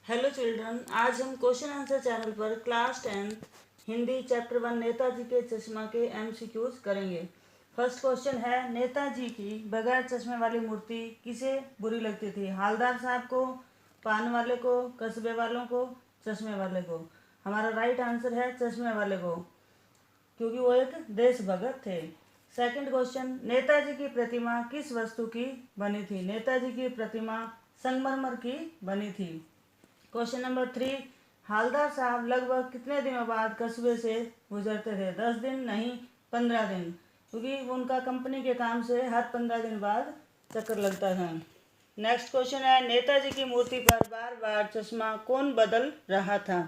Hello children, आज हम question answer channel पर क्लास 10 हिंदी चैप्टर 1 नेताजी के चश्मा के एमसीक्यूज करेंगे। फर्स्ट क्वेश्चन है, नेताजी की बगैर चश्मे वाली मूर्ति किसे बुरी लगती थी? हालदार साहब को, पान वाले को, कस्बे वालों को, चश्मे वाले को? हमारा राइट आंसर है चश्मे वाले को, क्योंकि वो एक देशभक्त थे। सेकंड क्वेश्चन, नेताजी की प्रतिमा किस वस्तु की बनी थी? नेताजी की प्रतिमा संगमरमर की बनी थी। क्वेश्चन नंबर 3, हालदार साहब लगभग कितने दिनों बाद कस्बे से गुजरते थे? 10 दिन? नहीं, 15 दिन, क्योंकि उनका कंपनी के काम से हर 15 दिन बाद चक्कर लगता था। नेक्स्ट क्वेश्चन है, नेताजी की मूर्ति पर बार बार चश्मा कौन बदल रहा था?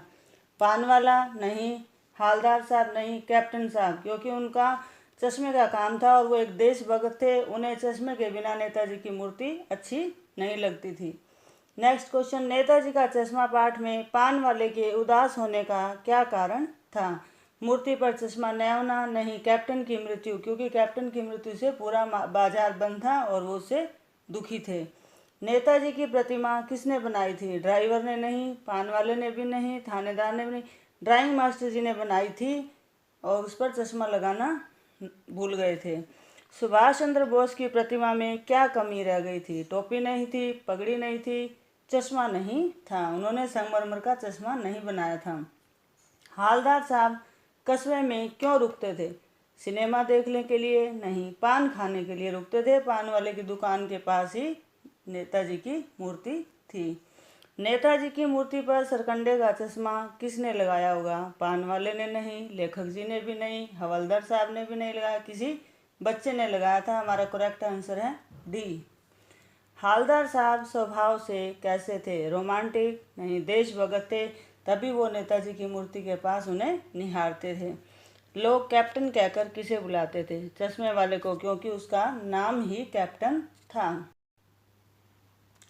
पान वाला? नहीं, हालदार साहब? नहीं, कैप्टन साहब, क्योंकि उनका चश्मे का काम था और वो एक देशभक्त थे। उन्हें चश्मे के बिना नेताजी की मूर्ति अच्छी नहीं लगती थी। नेक्स्ट क्वेश्चन, नेताजी का चश्मा पाठ में पान वाले के उदास होने का क्या कारण था? मूर्ति पर चश्मा न होना? नहीं, कैप्टन की मृत्यु, क्योंकि कैप्टन की मृत्यु से पूरा बाजार बंद था और वो उससे दुखी थे। नेताजी की प्रतिमा किसने बनाई थी? ड्राइवर ने नहीं, पान वाले ने भी नहीं, थानेदार ने भी नहीं, ड्राइंग मास्टर जी ने बनाई थी और उस पर चश्मा लगाना भूल गए थे। सुभाष चंद्र बोस की प्रतिमा में क्या कमी रह गई थी? टोपी नहीं थी, पगड़ी नहीं थी, चश्मा नहीं था। उन्होंने संगमरमर का चश्मा नहीं बनाया था। हालदार साहब कस्बे में क्यों रुकते थे? सिनेमा देखने के लिए? नहीं, पान खाने के लिए रुकते थे। पान वाले की दुकान के पास ही नेताजी की मूर्ति थी। नेताजी की मूर्ति पर सरकंडे का चश्मा किसने लगाया होगा? पान वाले ने नहीं, लेखक जी ने भी नहीं, हवलदार साहब ने भी नहीं लगाया, किसी बच्चे ने लगाया था। हमारा करेक्ट आंसर है डी। हालदार साहब स्वभाव से कैसे थे? रोमांटिक? नहीं, देशभक्त थे, तभी वो नेताजी की मूर्ति के पास उन्हें निहारते थे। लोग कैप्टन कहकर किसे बुलाते थे? चश्मे वाले को, क्योंकि उसका नाम ही कैप्टन था।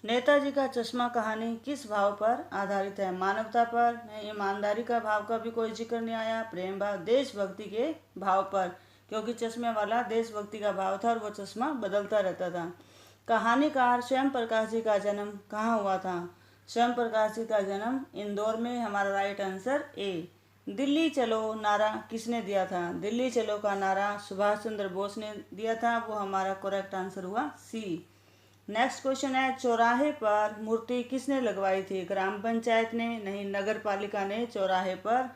नेताजी का चश्मा कहानी किस भाव पर आधारित है? मानवता पर? नहीं, ईमानदारी का भाव का भी कोई जिक्र नहीं आया। प्रेम भाव, देशभक्ति के भाव पर, क्योंकि चश्मे वाला देशभक्ति का भाव था और वो चश्मा बदलता रहता था। कहानीकार स्वयं प्रकाश जी का जन्म कहाँ हुआ था? स्वयं प्रकाश जी का जन्म इंदौर में। हमारा राइट आंसर ए। दिल्ली चलो नारा किसने दिया था? दिल्ली चलो का नारा सुभाष चंद्र बोस ने दिया था, वो हमारा करेक्ट आंसर हुआ सी। नेक्स्ट क्वेश्चन है, चौराहे पर मूर्ति किसने लगवाई थी? ग्राम पंचायत ने? नहीं, नगर पालिका ने चौराहे पर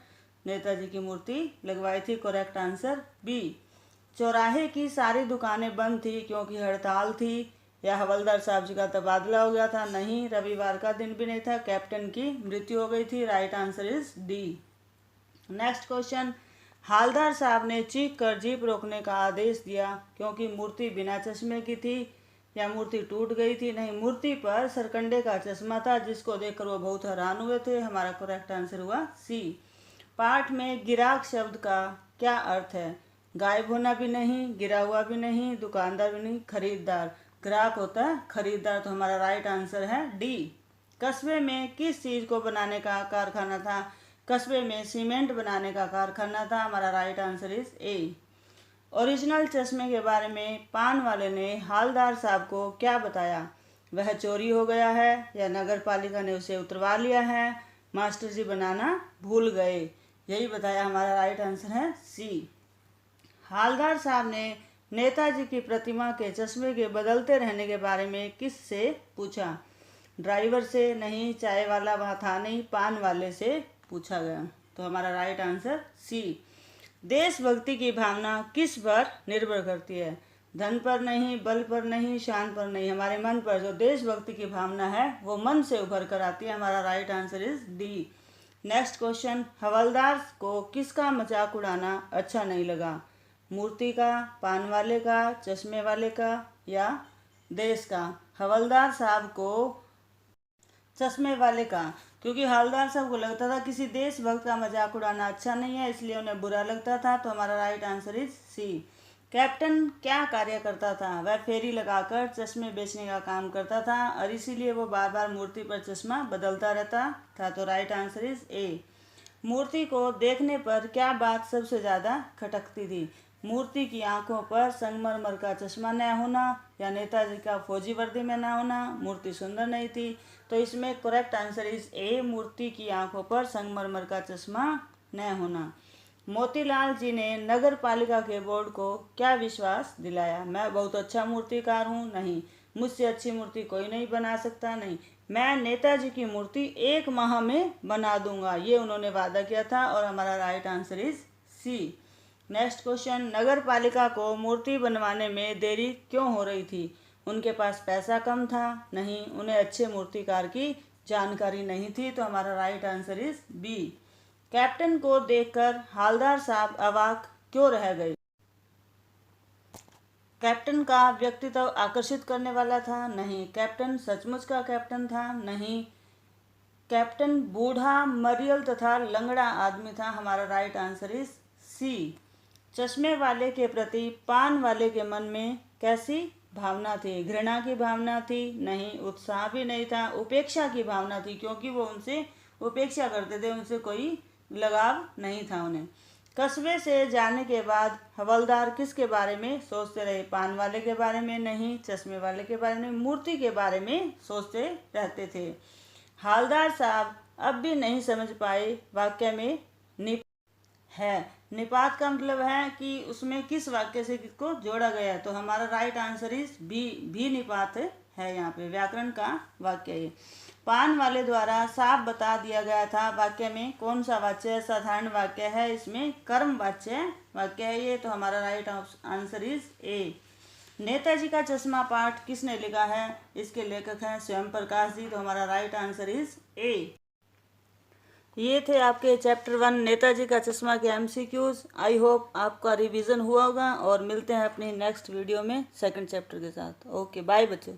नेताजी की मूर्ति लगवाई थी। Correct answer B. चौराहे की सारी दुकानें बंद थी क्योंकि हड़ताल थी, या हवलदार साहब जी का तबादला हो गया था? नहीं, रविवार का दिन भी नहीं था, कैप्टन की मृत्यु हो गई थी। Right answer is D. Next question, Haldar साहब ने चीख कर जीप रोकने का आदेश दिया क्योंकि मूर्ति बिना चश्मे की थी या मूर्ति टूट गई थी? नहीं, मूर्ति पर सरकंडे का चश्मा था जिसको देखकर वो बहुत हैरान हुए थे। हमारा करेक्ट आंसर हुआ सी। पाठ में गिराक शब्द का क्या अर्थ है? गायब होना भी नहीं, गिरा हुआ भी नहीं, दुकानदार भी नहीं, खरीदार। ग्राहक होता है खरीदार, तो हमारा राइट आंसर है डी। कस्बे में किस चीज़ को बनाने का कारखाना था? कस्बे में सीमेंट बनाने का कारखाना था। हमारा right answer is a. Original चश्मे के बारे में पान वाले ने हालदार साहब को क्या बताया? वह चोरी हो गया है या नगर पालिका ने उसे उतरवा लिया है, मास्टर जी बनाना भूल गए, यही बताया। हमारा राइट आंसर है सी। हालदार साहब ने नेताजी की प्रतिमा के चश्मे के बदलते रहने के बारे में किससे पूछा? ड्राइवर से? नहीं, चाय वाला वहाँ था नहीं, पान वाले से पूछा गया। तो हमारा राइट आंसर सी। देशभक्ति की भावना किस पर निर्भर करती है? धन पर नहीं, बल पर नहीं, शान पर नहीं, हमारे मन पर। जो देशभक्ति की भावना है वो मन से उभर कर आती है। हमारा right answer is D. Next question, हवलदार को किसका मजाक उड़ाना अच्छा नहीं लगा? मूर्ति का, पान वाले का, चश्मे वाले का, या देश का? हवलदार साहब को चश्मे वाले का, क्योंकि हवलदार साहब को लगता था किसी देशभक्त का मजाक उड़ाना अच्छा नहीं है, इसलिए उन्हें बुरा लगता था। तो हमारा right answer is C. Captain क्या कार्य करता था? वह फेरी लगाकर चश्मे बेचने का काम करता था और इसीलिए वो बार बार मूर्ति पर चश्मा बदलता रहता था। तो राइट आंसर इज ए। मूर्ति को देखने पर क्या बात सबसे ज़्यादा खटकती थी? मूर्ति की आंखों पर संगमरमर का चश्मा न होना या नेताजी का फौजी वर्दी में न होना, मूर्ति सुंदर नहीं थी। तो इसमें करेक्ट आंसर इज ए, मूर्ति की आंखों पर संगमरमर का चश्मा न होना। मोतीलाल जी ने नगर पालिका के बोर्ड को क्या विश्वास दिलाया? मैं बहुत अच्छा मूर्तिकार हूँ, नहीं। मुझसे अच्छी मूर्ति कोई नहीं बना सकता, नहीं। मैं नेताजी की मूर्ति 1 माह में बना दूंगा, ये उन्होंने वादा किया था और हमारा right answer is C. Next question, नगर पालिका को मूर्ति बनवाने में देरी क्यों हो रही थी? उनके पास पैसा कम था, नहीं। उन्हें अच्छे मूर्तिकार की जानकारी नहीं थी, तो हमारा right answer is B. Captain को देखकर हालदार साहब अवाक क्यों रह गए? कैप्टन का व्यक्तित्व आकर्षित करने वाला था, नहीं। कैप्टन सचमुच का कैप्टन था, नहीं। कैप्टन बूढ़ा, मरियल तथा लंगड़ा आदमी था, हमारा राइट आंसर इज सी। चश्मे वाले के प्रति पान वाले के मन में कैसी भावना थी? घृणा की भावना थी, नहीं। उत्साह भी नहीं था, उपेक्षा की भावना थी, क्योंकि वो उनसे उपेक्षा करते थे, उनसे कोई लगाव नहीं था उन्हें। कस्बे से जाने के बाद हवलदार किसके बारे में सोचते रहे? पान वाले के बारे में, नहीं। चश्मे वाले के बारे में, मूर्ति के बारे में सोचते रहते थे। हालदार साहब अब भी नहीं समझ पाए वाक्य में निप है। निपात का मतलब है कि उसमें किस वाक्य से किसको जोड़ा गया है, तो हमारा राइट आंसर इज बी, भी निपात है। यहाँ पे व्याकरण का वाक्य है। पान वाले द्वारा साफ बता दिया गया था वाक्य में कौन सा वाच्य साधारण वाक्य है? इसमें कर्म वाच्य वाक्य है ये, तो हमारा right answer is a. Netaji का चश्मा पाठ किसने लिखा है? इसके लेखक हैं स्वयं प्रकाश जी, तो हमारा राइट आंसर इज ए। ये थे आपके चैप्टर 1 नेताजी का चश्मा के MCQs। आई होप आपका रिवीजन हुआ होगा और मिलते हैं अपनी नेक्स्ट वीडियो में सेकंड चैप्टर के साथ। ओके, बाय बच्चों।